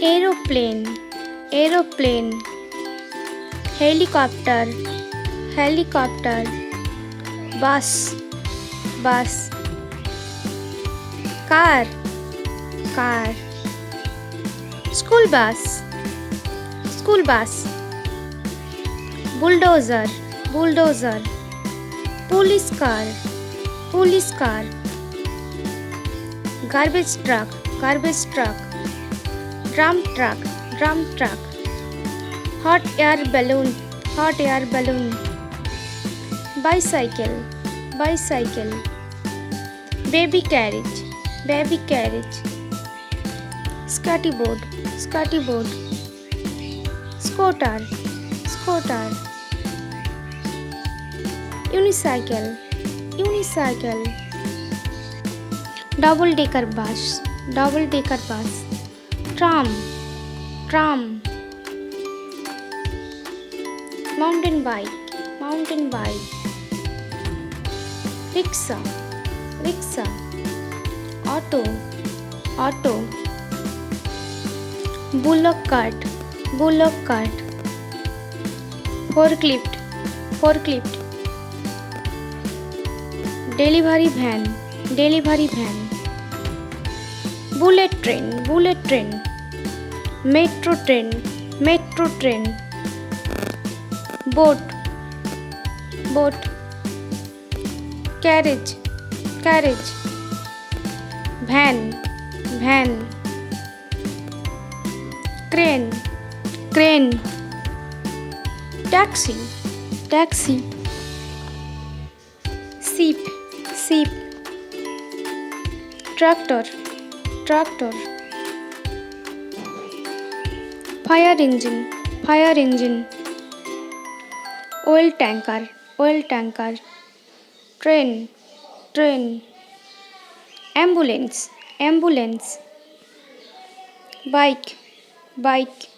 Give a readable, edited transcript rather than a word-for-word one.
aeroplane, aeroplane, helicopter, helicopter, bus, bus, car, car, school bus, school bus, bulldozer, bulldozer, police car, police car, garbage truck, garbage truck, drum truck, drum truck, hot air balloon, hot air balloon, bicycle, bicycle, baby carriage, baby carriage, skateboard, skateboard, scooter, scooter, unicycle, unicycle, double decker bus, double decker bus, tram, tram, mountain bike, mountain bike, rixa, rixa, auto, auto, bullock cart, bullock cart, forklift, forklift, delivery van, delivery van, bullet train, bullet train, metro train, metro train, boat, boat, carriage, carriage, van, van, crane, crane, taxi, taxi, sheep, sheep, tractor, tractor, fire engine, fire engine, oil tanker, oil tanker, train, train, ambulance, ambulance, bike, bike,